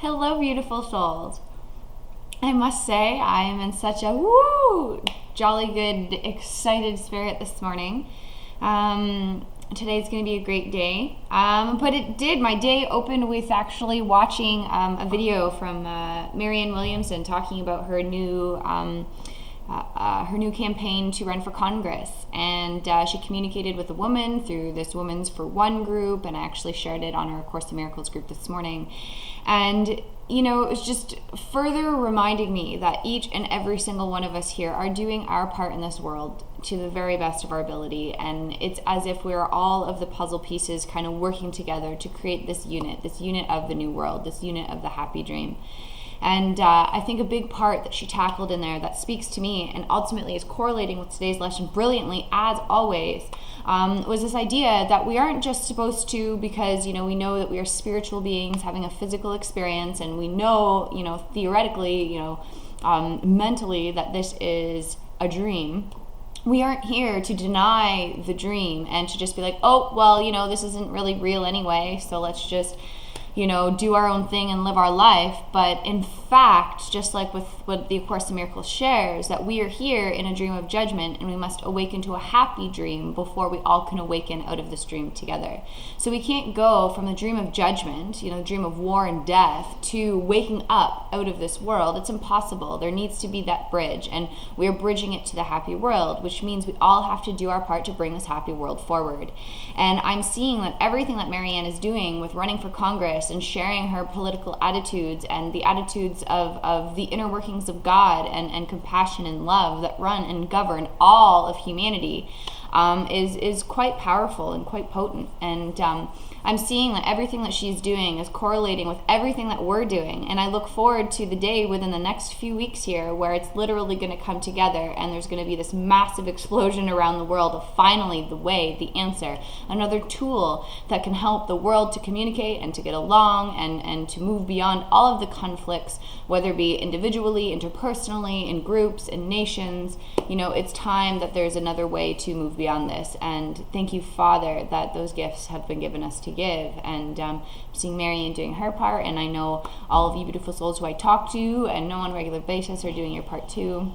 Hello, beautiful souls. I must say, I am in such a jolly good, excited spirit this morning. Today's going to be a great day. My day opened with actually watching a video from Marianne Williamson talking about her new campaign to run for Congress, and she communicated with a woman through this Women's for One group, and I actually shared it on our Course in Miracles group this morning. And it was just further reminding me that each and every single one of us here are doing our part in this world to the very best of our ability, and it's as if we're all of the puzzle pieces kind of working together to create this unit of the new world, this unit of the happy dream. And I think a big part that she tackled in there that speaks to me and ultimately is correlating with today's lesson brilliantly, as always, was this idea that we aren't just supposed to, because, we know that we are spiritual beings having a physical experience, and we know, theoretically, mentally that this is a dream. We aren't here to deny the dream and to just be like, oh, well, this isn't really real anyway, so let's just do our own thing and live our life. But in fact, just like with what the Course in Miracles shares, that we are here in a dream of judgment, and we must awaken to a happy dream before we all can awaken out of this dream together. So we can't go from the dream of judgment, the dream of war and death, to waking up out of this world. It's impossible. There needs to be that bridge, and we are bridging it to the happy world, which means we all have to do our part to bring this happy world forward. And I'm seeing that everything that Marianne is doing with running for Congress and sharing her political attitudes and the attitudes of the inner workings of God and compassion and love that run and govern all of humanity is quite powerful and quite potent. And I'm seeing that everything that she's doing is correlating with everything that we're doing. And I look forward to the day within the next few weeks here where it's literally going to come together, and there's going to be this massive explosion around the world of finally the way, the answer, another tool that can help the world to communicate and to get along and to move beyond all of the conflicts, whether it be individually, interpersonally, in groups, in nations. It's time that there's another way to move beyond this. And thank you, Father, that those gifts have been given us to give. And seeing Marianne doing her part, and I know all of you beautiful souls who I talk to and know on a regular basis are doing your part too.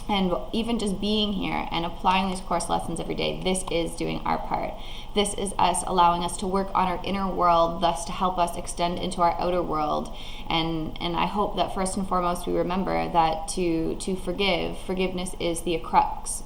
And even just being here and applying these course lessons every day, this is doing our part. This is us allowing us to work on our inner world, thus to help us extend into our outer world. And I hope that first and foremost we remember that to forgiveness is the crux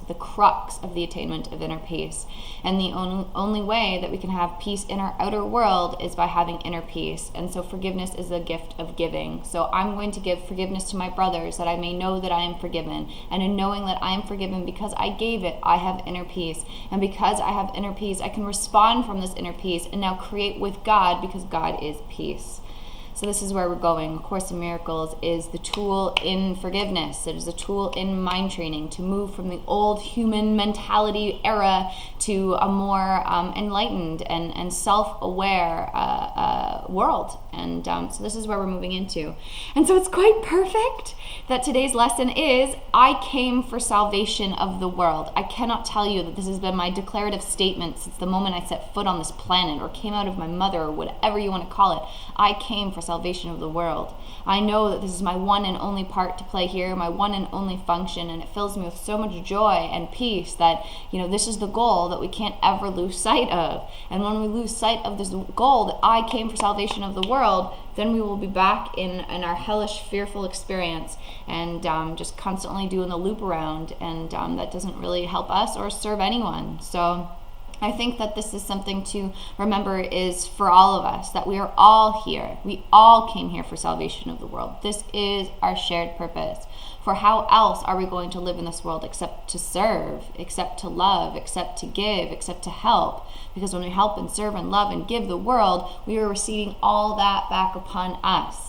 of the attainment of inner peace. And the only way that we can have peace in our outer world is by having inner peace. And so forgiveness is a gift of giving. So I'm going to give forgiveness to my brothers that I may know that I am forgiven. And in knowing that I am forgiven because I gave it, I have inner peace. And because I have inner peace, I can respond from this inner peace and now create with God, because God is peace. So this is where we're going. A Course in Miracles is the tool in forgiveness. It is a tool in mind training to move from the old human mentality era to a more enlightened and self-aware world. And so this is where we're moving into. And so it's quite perfect that today's lesson is, I came for salvation of the world. I cannot tell you that this has been my declarative statement since the moment I set foot on this planet, or came out of my mother, or whatever you want to call it. I came for salvation of the world. I know that this is my one and only part to play here, my one and only function, and it fills me with so much joy and peace that, this is the goal that we can't ever lose sight of. And when we lose sight of this goal, that I came for salvation of the world, then we will be back in our hellish, fearful experience and just constantly doing the loop around, and that doesn't really help us or serve anyone. So I think that this is something to remember, is for all of us, that we are all here. We all came here for salvation of the world. This is our shared purpose. For how else are we going to live in this world except to serve, except to love, except to give, except to help? Because when we help and serve and love and give the world, we are receiving all that back upon us.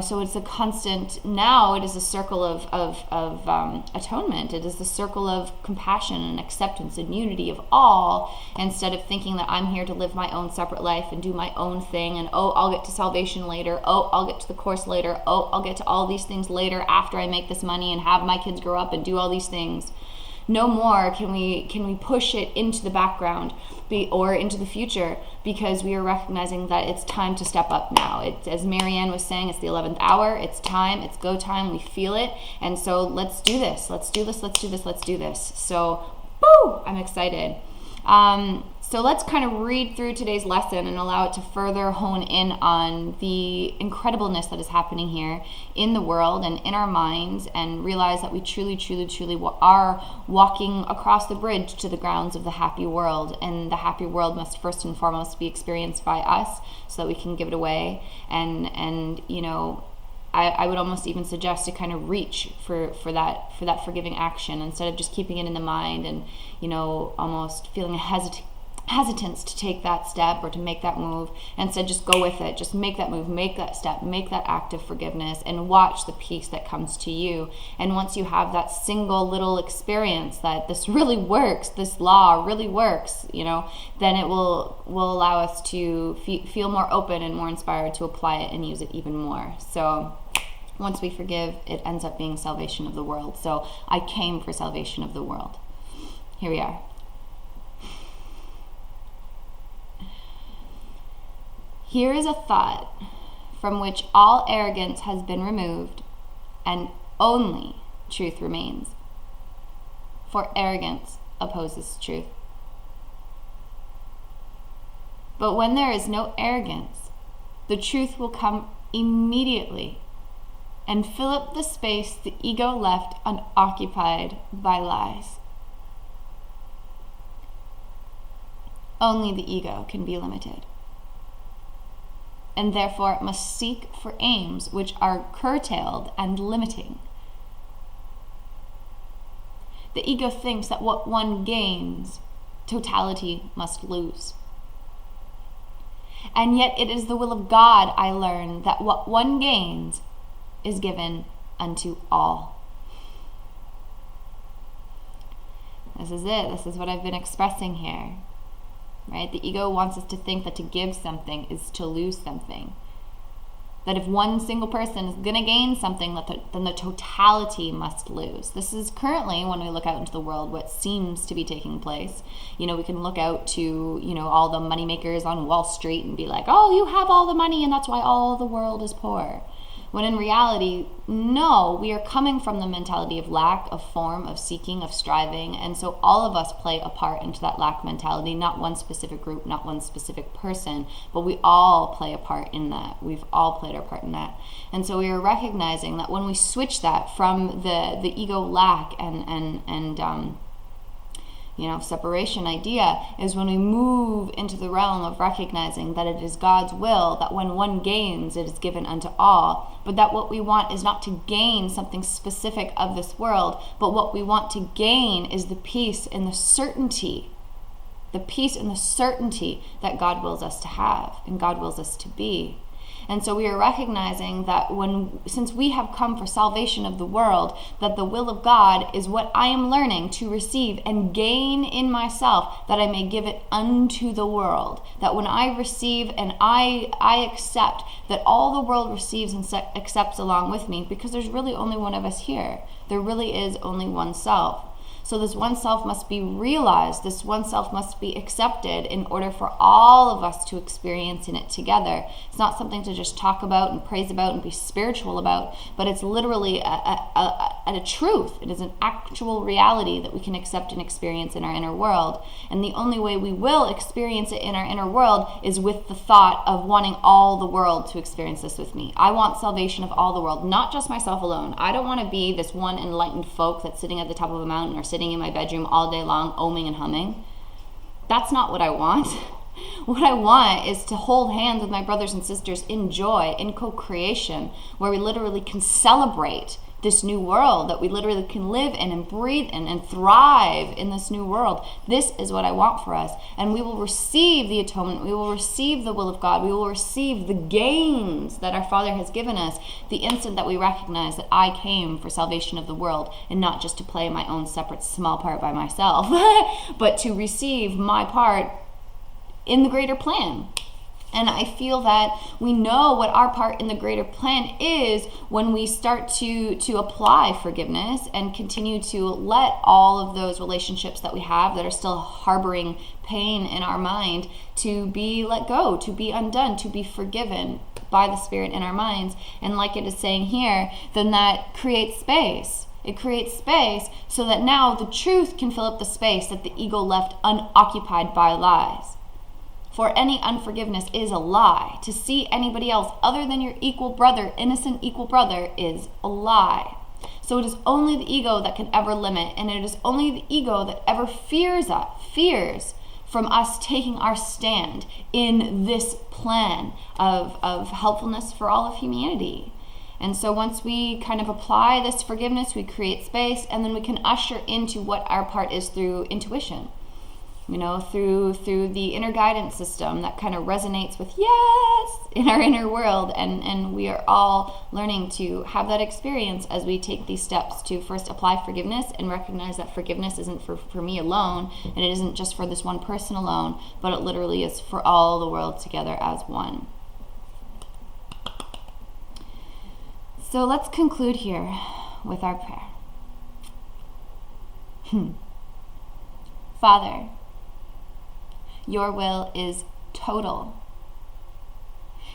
So it's a constant. Now it is a circle of atonement. It is the circle of compassion and acceptance and unity of all, instead of thinking that I'm here to live my own separate life and do my own thing, and I'll get to salvation later, I'll get to the course later, I'll get to all these things later after I make this money and have my kids grow up and do all these things. No more can we push it into the background or into the future, because we are recognizing that it's time to step up now. It's, as Marianne was saying, it's the 11th hour. It's time. It's go time. We feel it. And so let's do this. Let's do this. Let's do this. Let's do this. So, woo! I'm excited. So let's kind of read through today's lesson and allow it to further hone in on the incredibleness that is happening here in the world and in our minds, and realize that we truly, truly, truly are walking across the bridge to the grounds of the happy world. And the happy world must first and foremost be experienced by us so that we can give it away. And you know, I would almost even suggest to kind of reach for that forgiving action, instead of just keeping it in the mind and, you know, almost feeling a hesitance to take that step or to make that move. Instead, just go with it. Just make that move, make that step, make that act of forgiveness, and watch the peace that comes to you. And once you have that single little experience that this really works, this law really works, you know, then it will allow us to feel more open and more inspired to apply it and use it even more. So once we forgive, it ends up being salvation of the world. So I came for salvation of the world. Here we are. Here is a thought from which all arrogance has been removed, and only truth remains. For arrogance opposes truth. But when there is no arrogance, the truth will come immediately and fill up the space the ego left unoccupied by lies. Only the ego can be limited, and therefore it must seek for aims which are curtailed and limiting. The ego thinks that what one gains, totality must lose. And yet it is the will of God, I learn, that what one gains is given unto all. This is it. This is what I've been expressing here. Right? The ego wants us to think that to give something is to lose something. That if one single person is going to gain something, then the totality must lose. This is currently, when we look out into the world, what seems to be taking place. You know, we can look out to, you know, all the money makers on Wall Street and be like, oh, you have all the money and that's why all the world is poor. When in reality, no, we are coming from the mentality of lack, of form, of seeking, of striving. And so all of us play a part into that lack mentality, not one specific group, not one specific person, but we all play a part in that. We've all played our part in that. And so we are recognizing that when we switch that from the ego lack and you know, separation idea, is when we move into the realm of recognizing that it is God's will that when one gains, it is given unto all. But that what we want is not to gain something specific of this world, but what we want to gain is the peace and the certainty that God wills us to have and God wills us to be. And so we are recognizing that since we have come for salvation of the world, that the will of God is what I am learning to receive and gain in myself, that I may give it unto the world. That when I receive and I accept, that all the world receives and accepts along with me, because there's really only one of us here. There really is only one self. So this one self must be realized, this one self must be accepted in order for all of us to experience in it together. It's not something to just talk about and praise about and be spiritual about, but it's literally a truth. It is an actual reality that we can accept and experience in our inner world. And the only way we will experience it in our inner world is with the thought of wanting all the world to experience this with me. I want salvation of all the world, not just myself alone. I don't want to be this one enlightened folk that's sitting at the top of a mountain or sitting in my bedroom all day long, oming and humming. That's not what I want. What I want is to hold hands with my brothers and sisters in joy, in co-creation, where we literally can celebrate this new world, that we literally can live in and breathe in and thrive in this new world. This is what I want for us. And we will receive the atonement. We will receive the will of God. We will receive the gains that our Father has given us the instant that we recognize that I came for salvation of the world, and not just to play my own separate small part by myself, but to receive my part in the greater plan. And I feel that we know what our part in the greater plan is when we start to apply forgiveness and continue to let all of those relationships that we have that are still harboring pain in our mind to be let go, to be undone, to be forgiven by the Spirit in our minds. And like it is saying here, then that creates space. It creates space so that now the truth can fill up the space that the ego left unoccupied by lies. For any unforgiveness is a lie. To see anybody else other than your equal brother, innocent equal brother, is a lie. So it is only the ego that can ever limit, and it is only the ego that ever fears from us taking our stand in this plan of helpfulness for all of humanity. And so once we kind of apply this forgiveness, we create space, and then we can usher into what our part is through intuition. Through the inner guidance system that kind of resonates with yes in our inner world. And we are all learning to have that experience as we take these steps to first apply forgiveness and recognize that forgiveness isn't for me alone, and it isn't just for this one person alone, but it literally is for all the world together as one. So let's conclude here with our prayer. Father, your will is total,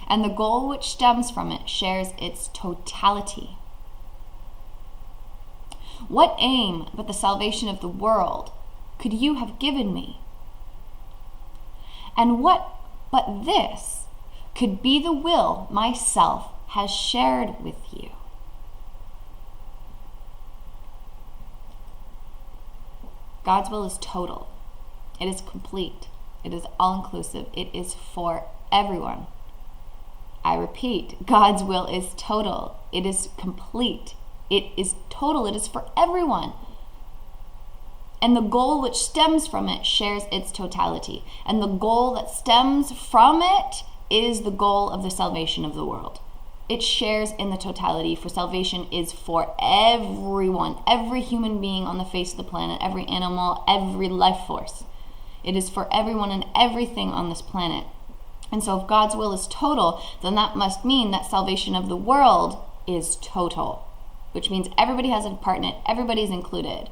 and the goal which stems from it shares its totality. What aim but the salvation of the world could you have given me? And what but this could be the will myself has shared with you? God's will is total. It is complete. It is all-inclusive. It is for everyone. I repeat, God's will is total. It is complete. It is total. It is for everyone. And the goal which stems from it shares its totality. And the goal that stems from it is the goal of the salvation of the world. It shares in the totality, for salvation is for everyone, every human being on the face of the planet, every animal, every life force. It is for everyone and everything on this planet. And so if God's will is total, then that must mean that salvation of the world is total, which means everybody has a part in it, everybody's included.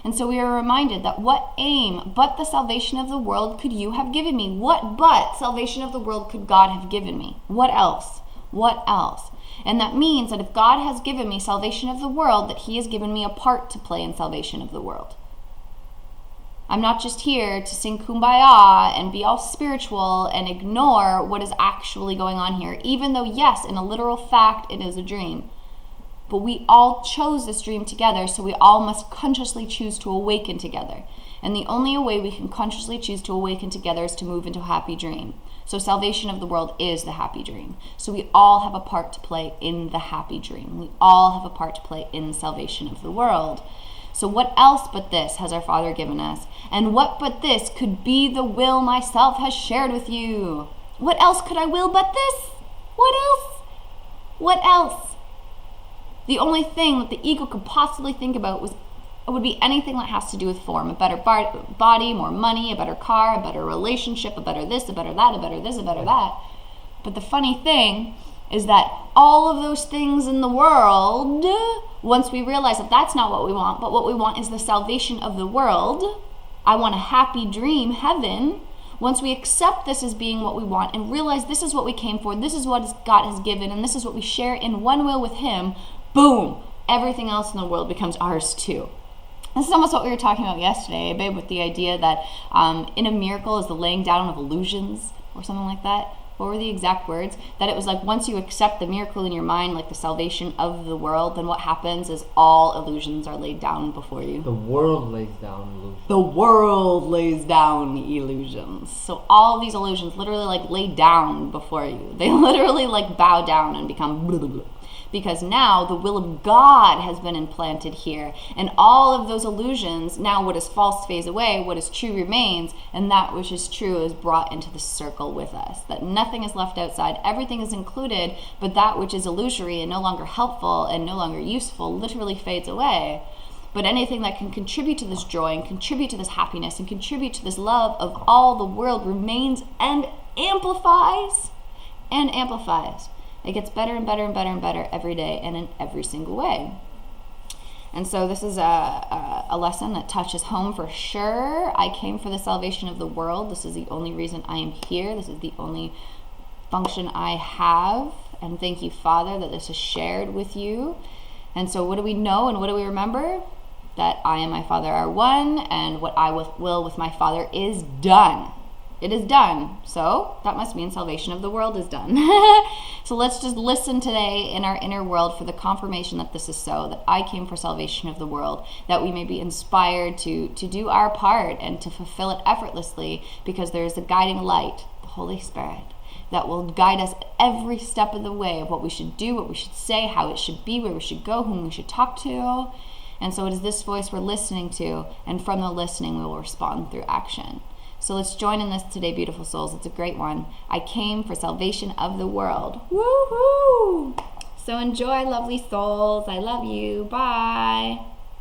And so we are reminded that what aim but the salvation of the world could you have given me? What but salvation of the world could God have given me? What else? What else? And that means that if God has given me salvation of the world, that he has given me a part to play in salvation of the world. I'm not just here to sing kumbaya and be all spiritual and ignore what is actually going on here, even though, yes, in a literal fact, it is a dream. But we all chose this dream together, so we all must consciously choose to awaken together. And the only way we can consciously choose to awaken together is to move into a happy dream. So salvation of the world is the happy dream. So we all have a part to play in the happy dream. We all have a part to play in the salvation of the world. So what else but this has our Father given us? And what but this could be the will myself has shared with you? What else could I will but this? What else? What else? The only thing that the ego could possibly think about would be anything that has to do with form. A better body, more money, a better car, a better relationship, a better this, a better that, a better this, a better that. But the funny thing is that all of those things in the world, once we realize that that's not what we want, but what we want is the salvation of the world, I want a happy dream, heaven. Once we accept this as being what we want and realize this is what we came for, this is what God has given, and this is what we share in one will with him, boom, everything else in the world becomes ours too. This is almost what we were talking about yesterday, babe, with the idea that in a miracle is the laying down of illusions or something like that. What were the exact words? That it was like once you accept the miracle in your mind, like the salvation of the world, then what happens is all illusions are laid down before you. The world lays down illusions. The world lays down illusions. So all these illusions literally like lay down before you. They literally like bow down and become blah, blah, blah. Because now the will of God has been implanted here. And all of those illusions, now what is false fades away, what is true remains, and that which is true is brought into the circle with us. That nothing is left outside, everything is included, but that which is illusory and no longer helpful and no longer useful literally fades away. But anything that can contribute to this joy and contribute to this happiness and contribute to this love of all the world remains and amplifies and amplifies. It gets better and better and better and better every day and in every single way. And so this is a lesson that touches home for sure. I came for the salvation of the world. This is the only reason I am here. This is the only function I have. And thank you, Father, that this is shared with you. And so what do we know and what do we remember? That I and my Father are one, and what I will with my Father is done. It is done. So that must mean salvation of the world is done. So let's just listen today in our inner world for the confirmation that this is so, that I came for salvation of the world, that we may be inspired to do our part and to fulfill it effortlessly, because there is a guiding light, the Holy Spirit, that will guide us every step of the way of what we should do, what we should say, how it should be, where we should go, whom we should talk to. And so it is this voice we're listening to, and from the listening we will respond through action. So let's join in this today, beautiful souls. It's a great one. I came for salvation of the world. Woohoo! So enjoy, lovely souls. I love you. Bye.